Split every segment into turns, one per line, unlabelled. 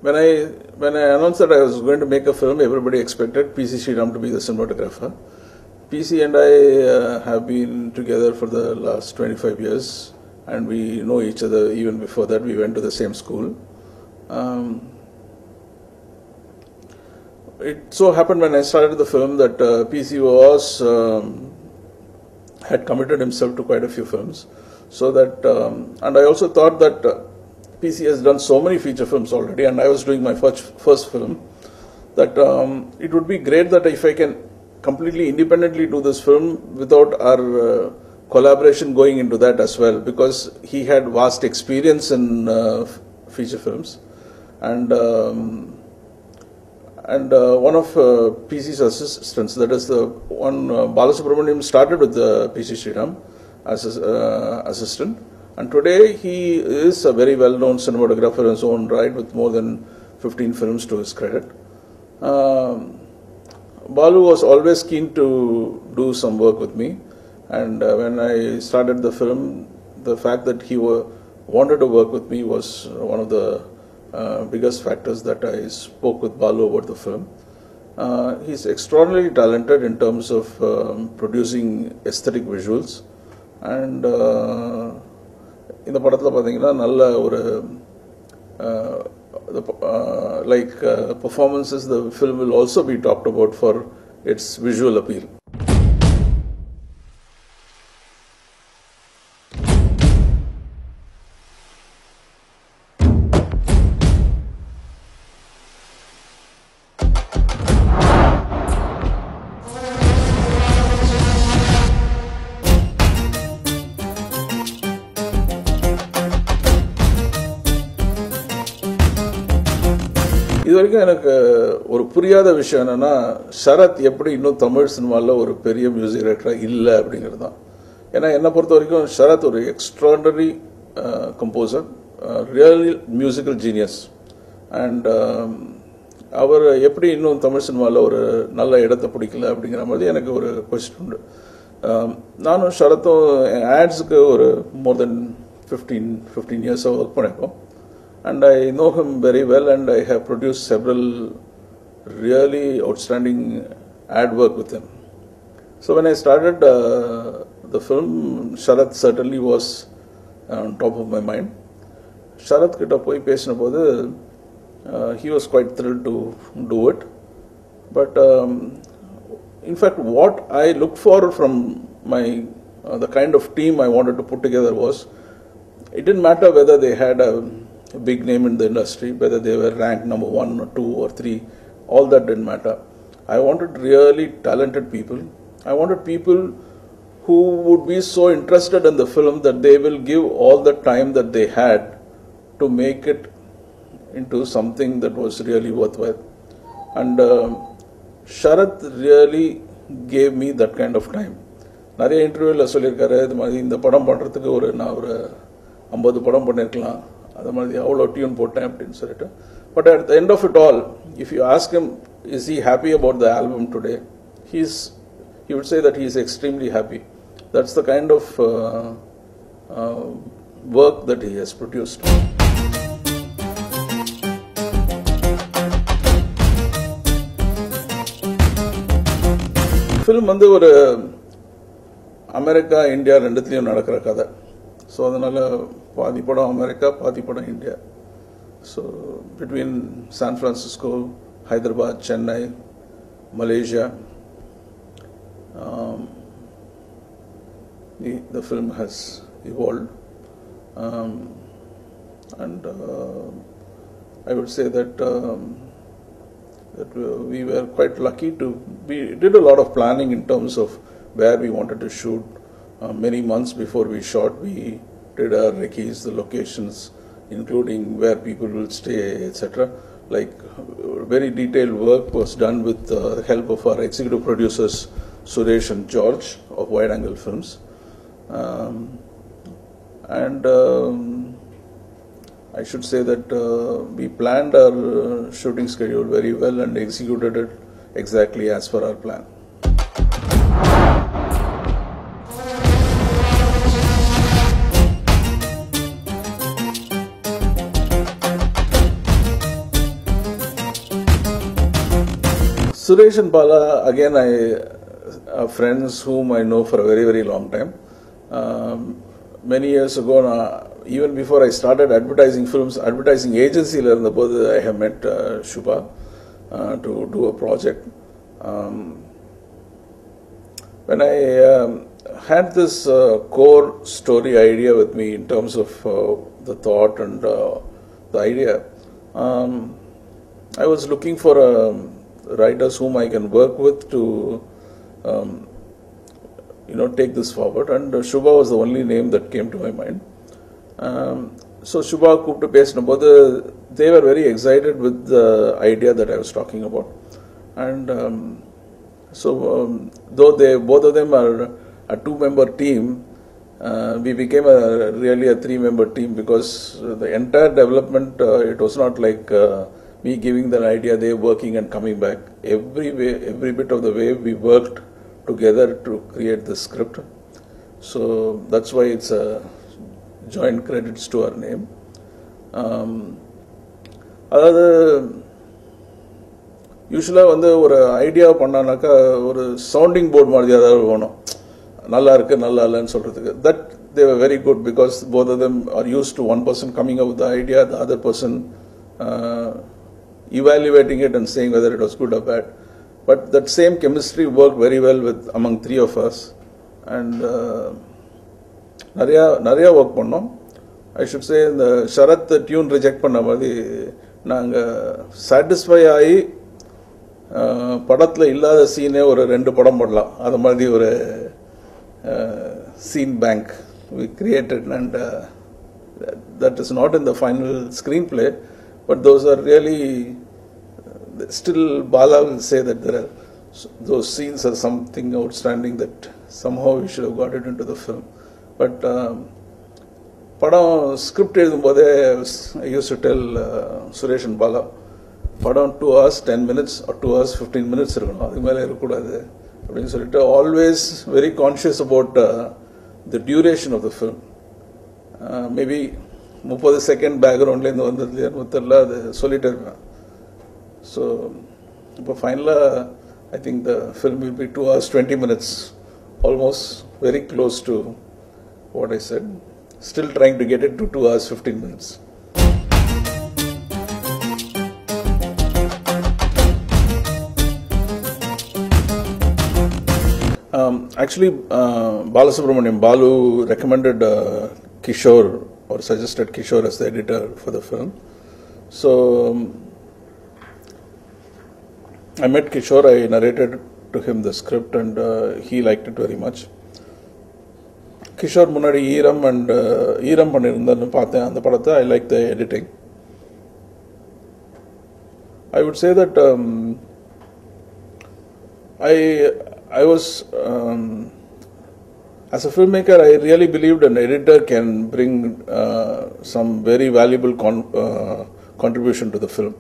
when I announced that I was going to make a film, everybody expected PC Sriram to be the cinematographer. PC and I have been together for the last 25 years, and we know each other even before that. We went to the same school. It so happened when I started the film that PC had committed himself to quite a few films. So that, and I also thought that PC has done so many feature films already, and I was doing my first film, that it would be great that if I can completely independently do this film without our collaboration going into that as well, because he had vast experience in feature films, and one of PC's assistants, that is the one Balasubramaniam, started with PC Sriram as assistant, and today he is a very well-known cinematographer in his own right with more than 15 films to his credit. Balu was always keen to do some work with me, and when I started the film, the fact that he wanted to work with me was one of the biggest factors that I spoke with Balu about the film. He's extraordinarily talented in terms of producing aesthetic visuals, and in the படத்துல பாத்தீங்கன்னா நல்ல ஒரு performances, the film will also be talked about for its visual appeal. இதுவரைக்கும் எனக்கு ஒரு புரியாத விஷயம் என்னன்னா, சரத் எப்படி இன்னும் தமிழ் சினிமாவில் ஒரு பெரிய மியூசிக் டைரக்டராக இல்லை அப்படிங்கிறது தான். ஏன்னா என்னை பொறுத்த வரைக்கும் சரத் ஒரு extraordinary composer, real musical genius, and அவர் எப்படி இன்னும் தமிழ் சினிமாவில் ஒரு நல்ல இடத்தை பிடிக்கல அப்படிங்கிற மாதிரி எனக்கு ஒரு கொஸ்டின் உண்டு. நானும் சரத்தும் ஆட்ஸுக்கு ஒரு மோர் தென் 15 இயர்ஸாக ஒர்க் பண்ணியிருக்கோம். And I know him very well, and I have produced several really outstanding ad work with him. So when I started the film, Sharath certainly was on top of my mind. Sharath kitta poi pesina podu he was quite thrilled to do it. But in fact, what I looked for from my the kind of team I wanted to put together was, it didn't matter whether they had a big name in the industry, whether they were ranked number 1 or 2 or 3, all that didn't matter. I wanted really talented people. I wanted people who would be so interested in the film that they will give all the time that they had to make it into something that was really worthwhile. And Sharath really gave me that kind of time. நிறைய இன்டர்வியூவில் சொல்லியிருக்காரு, இது மாதிரி இந்த படம் பண்ணுறதுக்கு நான் ஒரு 50 படம் பண்ணியிருக்கலாம், அது மாதிரி அவ்வளோ டியூன் போட்டேன் அப்படின்னு சொல்லிட்டு. But at the end of it all, if you ask him is he happy about the album today, he would say that he is extremely happy. That's the kind of work that he has produced. Film வந்து ஒரு America India ரெண்டுத்துலேயும் நடக்கிற கதை. So அதனால் பாதி படம் America, பாதி படம் India. So between San Francisco, சென்னை, Malaysia, the film has evolved, and I would say that we were quite lucky we did a lot of planning in terms of where we wanted to shoot. Many months before we shot, we did our recce's, the locations, including where people will stay, etc. Like very detailed work was done with the help of our executive producers Suresh and George of Wide Angle Films, and I should say that we planned our shooting schedule very well and executed it exactly as per our plan. Suresh and Bala, again, are friends whom I know for a very, very long time. Many years ago, even before I started advertising films, advertising agency, I have met Shubha to do a project. When I had this core story idea with me in terms of the thought and the idea, I was looking for writers whom I can work with to take this forward, and Shubha was the only name that came to my mind. So Shubha Kupta Pesnabodha, they were very excited with the idea that I was talking about, and though both of them are a 2-member team, we became really a 3-member team, because the entire development, it was not like me giving the idea, they working and coming back. Every bit of the way we worked together to create the script. So that's why it's a joint credits to our name. அதாவது யூஸ்வலாக வந்து ஒரு idea பண்ணானாக்கா ஒரு sounding board மாதிரி ஏதாவது வேணும், நல்லா இருக்கு நல்லா இல்லைன்னு சொல்றதுக்கு. That they were very good, because both of them are used to one person coming up with the idea, the other person evaluating it and saying whether it was good or bad. But that same chemistry worked very well among 3 of us, and நிறைய work பண்ணோம். I should say இந்த Sharad tune reject பண்ண மாதிரி நாங்கள் satisfy ஆகி படத்தில் இல்லாத சீனே ஒரு 2 படம் போடலாம், அது மாதிரி ஒரு scene bank we created, and that is not in the final screenplay, but those are really, still Bala will say that those scenes are something outstanding that somehow we should have got it into the film. But padam script எழுதும்போதே I used to tell Suresh and Bala, படம் 2 hours 10 minutes or 2 hours 15 minutes இருக்கணும், அது மேலே இருக்கக்கூடாது அப்படின்னு சொல்லிட்டு, always very conscious about the duration of the film. Maybe 30 second பேக்ரவுண்ட்லேருந்து வந்ததுலேருந்து தெரியல, அது சொல்லிட்டே இருப்பேன். ஸோ இப்போ ஃபைனலாக I think the film will be 2 hours 20 minutes, almost very close to what I said. Still trying to get it to 2 hours 15 minutes. Actually, Balasubramaniam, Balu recommended Kishore, or suggested Kishore as the editor for the film. So I met Kishore, I narrated to him the script, and he liked it very much. Kishore முன்னாடி ஈரம் பண்ணியிருந்தான்னு பார்த்தேன் அந்த படத்தை. I like the editing. I would say that I was, as a filmmaker, I really believed an editor can bring some very valuable contribution to the film.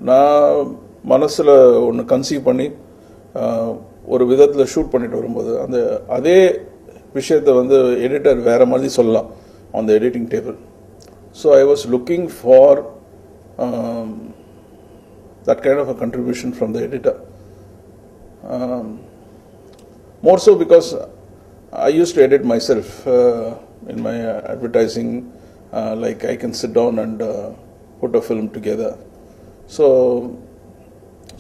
நான் மனசில் ஒன்று conceive பண்ணி ஒரு விதத்தில் ஷூட் பண்ணிட்டு வரும்போது அதே விஷயத்தை வந்து எடிட்டர் வேற மாதிரி சொல்லலாம் on the editing table. So I was looking for that kind of a contribution from the editor. More so because I used to edit myself in my advertising, like I can sit down and put a film together. So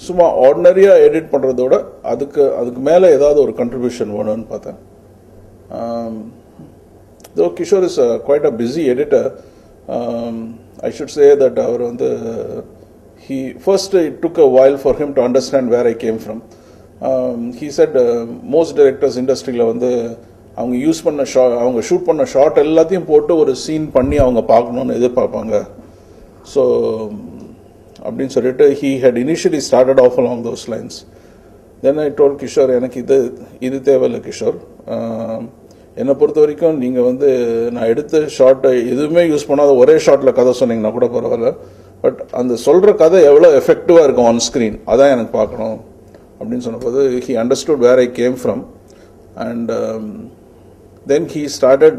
சும்மா ஆர்டினரியாக edit பண்ணுறதோட அதுக்கு மேலே ஏதாவது ஒரு contribution வேணும்னு பார்த்தேன். Though Kishore is quite a busy editor, I should say that அவர் வந்து first it took a while for him to understand where I came from. He said most directors இண்டஸ்ட்ரியில் வந்து அவங்க யூஸ் பண்ண அவங்க ஷூட் பண்ண short எல்லாத்தையும் போட்டு ஒரு சீன் பண்ணி அவங்க பார்க்கணுன்னு எதிர்பார்ப்பாங்க. ஸோ அப்படின்னு சொல்லிட்டு he had initially started off along those lines. Then I told Kishore, எனக்கு இது தேவையில்லை கிஷோர், என்னை பொறுத்த வரைக்கும் நீங்கள் வந்து நான் எடுத்த ஷார்ட்டை எதுவுமே யூஸ் பண்ணாத ஒரே ஷார்ட்டில் கதை சொன்னீங்கன்னா கூட பரவாயில்ல, பட் அந்த சொல்கிற கதை எவ்வளோ எஃபெக்டிவாக இருக்கும் ஆன் ஸ்க்ரீன் அதான் எனக்கு பார்க்கணும் அப்படின்னு சொன்னபோது he understood where I came from, and then he started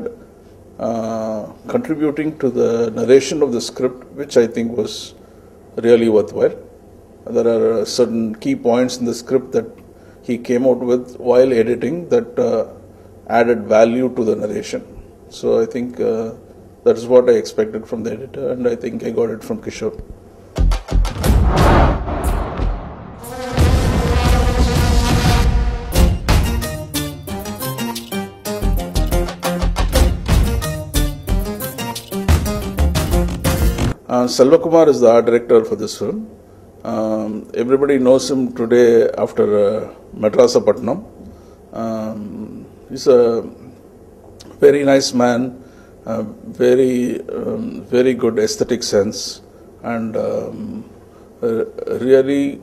contributing to the narration of the script, which I think was really worthwhile. there are certain key points in the script that he came out with while editing that added value to the narration. So I think that is what I expected from the editor, and I think I got it from Kishore. Selva Kumar is the art director for this film. Everybody knows him today after Madrasapatnam. He's a very nice man, very good aesthetic sense, and really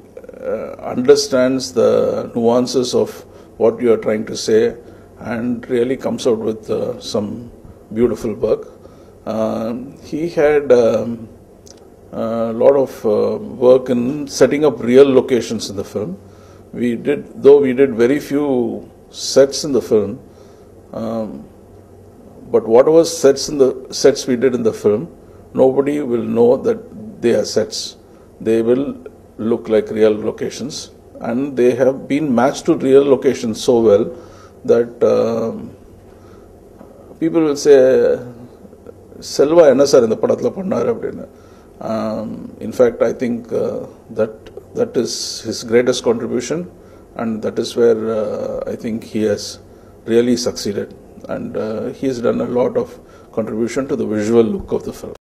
understands the nuances of what you are trying to say, and really comes out with some beautiful work. He had a lot of work in setting up real locations in the film. Though we did very few sets in the film, but whatever sets we did in the film, nobody will know that they are sets. They will look like real locations, and they have been matched to real locations so well that people will say, Selva enna sir indha padathla pannaru appadina. In fact, I think that is his greatest contribution, and that is where I think he has really succeeded, and he has done a lot of contribution to the visual look of the film.